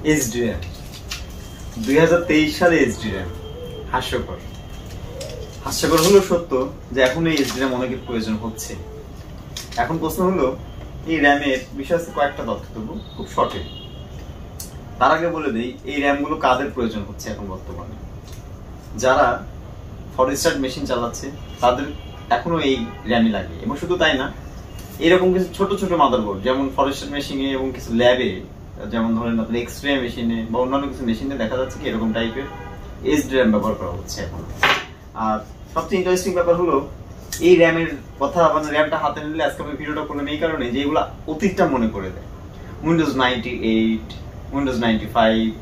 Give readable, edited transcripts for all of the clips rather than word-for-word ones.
এইচড 2023 সালে এইচড র্যাম হাস্যকর হলো সত্য যে এখন এই এইচড র্যাম অনেকের প্রয়োজন হচ্ছে। এখন প্রশ্ন হলো এই র্যামের বিষয়ে কয়েকটা তথ্য দেবো খুব শর্টে। তার আগে বলে দিই এই র্যামগুলো কাদের প্রয়োজন হচ্ছে এখন বর্তমানে। যারা ফরেস্টার মেশিন চালাচ্ছে তাদের এখনো এই র্যামই লাগে, এবং শুধু তাই না, এরকম কিছু ছোট ছোট মাদারবোর্ড যেমন ফরেস্টার মেশিনে এবং কিছু ল্যাবে, যেমন ধরেন আপনার এক্সরে মেশিনে বা অন্যান্য কিছু মেশিনে দেখা যাচ্ছে কি এরকম টাইপের এইচড র্যাম ব্যবহার করা হচ্ছে এখন। আর সবচেয়ে ইন্টারেস্টিং ব্যাপার হলো এই র্যামের কথা, মানে র্যামটা হাতে নিলে আজকে আমি ভিডিওটা করলাম এই কারণে যে এগুলো অতীতটা মনে করে দেয়। উইন্ডোজ 98, উইন্ডোজ 95,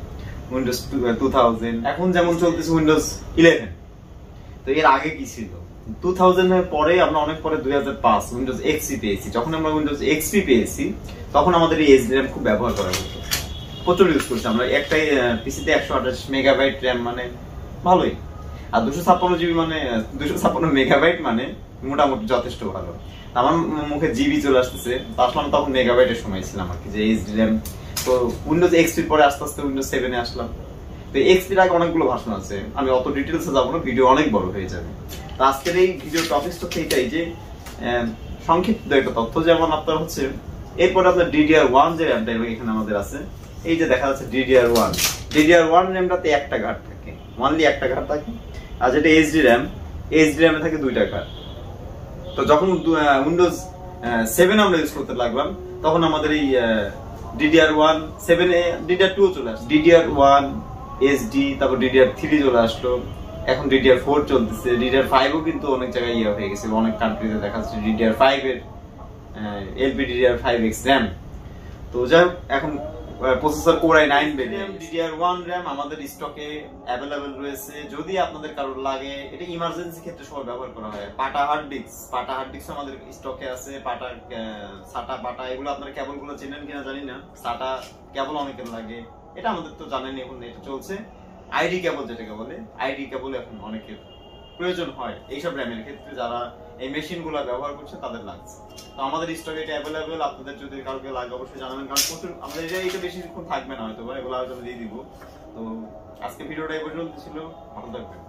উইন্ডোজ 2000, এখন যেমন চলতেছে উইন্ডোজ 11। তো এর আগে কি ছিল? 2000 এর পরে আমরা অনেক পরে 2005 উইন্ডোজ এক্সপি পেয়েছি। যখন আমরা উইন্ডোজ এক্সপি পেয়েছি তখন আমাদের এই এইচড র্যাম খুব ব্যবহার করা হতো, প্রচুর ইউজ করছি আমরা। একটাই পিসিতে 128 মেগাবাইট র্যাম মানে ভালোই, আর 256 জিবি মানে 256 মেগাবাইট মানে মোটামুটি যথেষ্ট ভালো। আমার মুখে জিবি চলে আসতেছে, আসলাম তখন মেগাবাইটের সময় ছিলাম আর কি, যে এইচড র্যাম। তো উইন্ডোজ এক্সপির পরে আস্তে আস্তে উইন্ডোজ 7 এ আসলাম। তো এক্সপির আগে অনেকগুলো ভার্সন আছে, আমি অত ডিটেলসে যাবো না, ভিডিও অনেক বড় হয়ে যাবে। তো আজকের এই ভিডিও টপিকস তো এইটাই যে সংক্ষিপ্ত একটা তথ্য, যেমন আপনার হচ্ছে এরপরে আপনার DDR1 যে র্যামটা এখানে আমাদের আছে, এই যে দেখা যাচ্ছে DDR1 র্যামটাতে একটা ঘাট থাকে, অনলি একটা ঘাট থাকে। আর যেটা এইচড র্যামে থাকে দুইটা ঘাট। তো যখন উইন্ডোজ 7 আমরা ইউজ করতে লাগলাম তখন আমাদের এই DDR1 7 এ DDR2 চলে আসলো, DDR1 HD, তারপর DDR3 চলে আসলো, এখন DDR4 চলতেছে, DDR5 ও কিন্তু অনেক জায়গায় ইয়ে হয়ে গেছে, অনেক কান্ট্রিতে দেখা যাচ্ছে DDR5 এর LPDDR5X RAM। তো যাই হোক, এখন processor Core i9 DDR1 RAM আমাদের স্টকে अवेलेबल রয়েছে। যদি আপনাদের কারোর লাগে, এটা ইমার্জেন্সি ক্ষেত্রে সব ব্যবহার করা হয়। পাটা হার্ড ডিস্ক আমাদের স্টকে আছে। সাটা পাটা এগুলো আপনারা কেবলগুলো চেনেন কিনা জানি না। সাটা কেবল অনেকের লাগে, এটা আমাদের তো জানেনই, এখন এটা চলছে। আইডি কেবল যেটাকে বলে, আইডি কেবল এখন অনেকের প্রয়োজন হয় এইসব র্যামের ক্ষেত্রে, যারা এই মেশিনগুলো ব্যবহার করছে তাদের লাগছে। তো আমাদের স্টকে এটা অ্যাভেলেবল, আপনাদের যদি কাউকে লাগে অবশ্যই জানাবেন, কারণ প্রচুর আমাদের এটা বেশিক্ষণ থাকবে না হয়তো, এগুলো হয়তো দিয়ে দিব। তো আজকে ভিডিওটা এই পর্যন্ত ছিল, ভালো থাকবেন।